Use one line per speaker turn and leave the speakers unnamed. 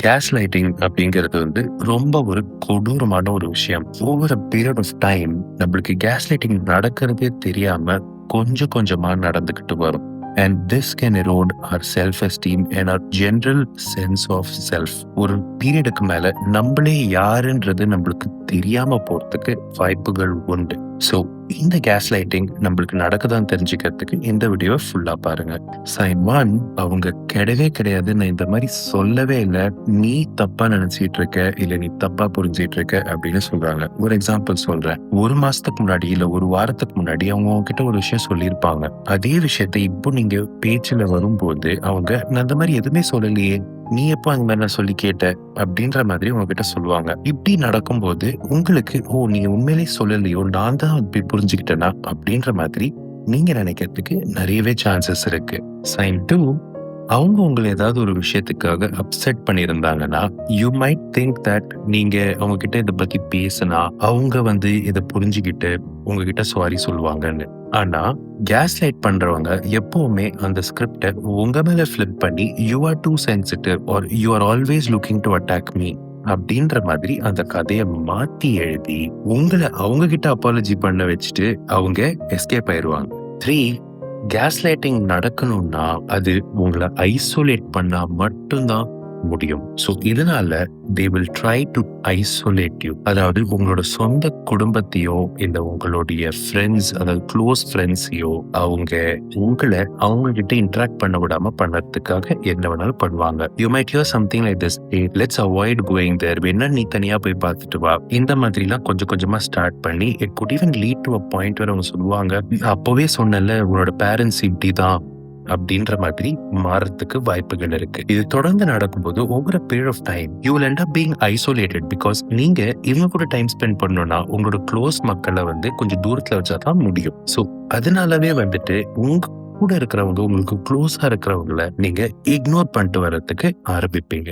Case lighting அப்படிங்கிறது ரொம்ப ஒரு கொடூரமான ஒரு விஷயம். Over a period of time நம்மளுக்கு கேஸ் லைட்டிங் நடக்கிறதே தெரியாம கொஞ்சம் கொஞ்சமா நடந்துகிட்டு வரும். And this can erode our self esteem and our general sense of self. ஒரு பீரியடுக்கு மேல நம்மளே யாருன்றது நம்மளுக்கு தெரியாம போறதுக்கு வாய்ப்புகள் உண்டு. ஸோ இந்த கேஸ் லைட்டிங் நம்மளுக்கு நடக்குதான்னு தெரிஞ்சுக்கிறதுக்கு இந்த வீடியோவை ஃபுல்லா பாருங்க. சைன் ஒன், அவங்க கிடையவே கிடையாது, நான் இந்த மாதிரி சொல்லவே இல்லை, நீ தப்பா நினைச்சிட்டு இருக்க, இல்ல நீ தப்பா புரிஞ்சிட்டு இருக்க அப்படின்னு சொல்றாங்க. ஒரு எக்ஸாம்பிள் சொல்றேன். ஒரு மாசத்துக்கு முன்னாடி இல்ல ஒரு வாரத்துக்கு முன்னாடி அவங்க உங்ககிட்ட ஒரு விஷயம் சொல்லியிருப்பாங்க. அதே விஷயத்தை இப்போ நீங்க பேச்சுல வரும்போது அவங்க, நான் அந்த மாதிரி எதுவுமே சொல்லலையே, நீ எப்போ அந்த மாதிரி நான் சொல்லி கேட்ட அப்படின்ற மாதிரி உங்ககிட்ட சொல்லுவாங்க. இப்படி நடக்கும்போது உங்களுக்கு, ஓ நீங்க உண்மையிலேயே சொல்லலையோ, நான் தான் இப்படி புரிஞ்சுக்கிட்டேனா அப்படின்ற மாதிரி நீங்க நினைக்கிறதுக்கு நிறையவே சான்சஸ் இருக்கு. சைன் டூ, அவங்க உங்களை ஏதாவது ஒரு விஷயத்துக்காக அப்செட் பண்ணியிருந்தாங்கன்னா, யூ மைட் திங்க் தட் நீங்க அவங்க கிட்ட இதை பத்தி பேசினா அவங்க இதை புரிஞ்சுக்கிட்டு உங்ககிட்ட சாரி சொல்லுவாங்கன்னு. ஆனா கேஸ் லைட் பண்றவங்க எப்பவுமே அந்த ஸ்கிரிப்டை உங்க மேல ஃபிளிப் பண்ணி, you are too sensitive or you are always looking to attack me அப்படின்ற மாதிரி அந்த கதையை மாத்தி எழுதி உங்களை அவங்க கிட்ட அப்பாலஜி பண்ண வச்சுட்டு அவங்க எஸ்கேப் ஆயிருவாங்க. 3, கேஸ் லைட்டிங் நடக்கணும்னா அது உங்களை ஐசோலேட் பண்ணா மட்டும்தான் முடியும். ஸோ இதனால they will try to isolate you. அதாவது உங்களோட சொந்த குடும்பத்தையோ இல்ல உங்களுடைய ஃப்ரெண்ட்ஸ், அதாவது க்ளோஸ் ஃப்ரெண்ட்ஸையோ உங்களை அவங்க கிட்ட இன்டராக்ட் பண்ண விடாம பண்ணறதுக்காக என்ன வேணாலும் பண்ணுவாங்க. You might hear something like this, let's avoid going there, வேணா நீ தனியா போய் பார்த்துட்டு வா. இந்த மாதிரிலாம் கொஞ்சம் கொஞ்சமா ஸ்டார்ட் பண்ணி it could even lead to a point where அவங்க சொல்லுவாங்க, அப்பவே சொன்னல உன்னோட பேரண்ட்ஸ் இப்படிதான் அப்படின்ற மாதிரி மாறத்துக்கு வாய்ப்புகள் இருக்கு. இது தொடர்ந்து நடக்கும்போது over a period of time you will end up being isolated because நீங்க இவங்க கூட டைம் ஸ்பெண்ட் பண்ணணும்னா உங்களோட க்ளோஸ் மக்களை கொஞ்சம் தூரத்துல வச்சாதான் முடியும். ஸோ அதனாலவே உங்க கூட இருக்கிறவங்க, உங்களுக்கு க்ளோஸா இருக்கிறவங்கள நீங்க இக்னோர் பண்ணிட்டு வர்றதுக்கு ஆரம்பிப்பீங்க.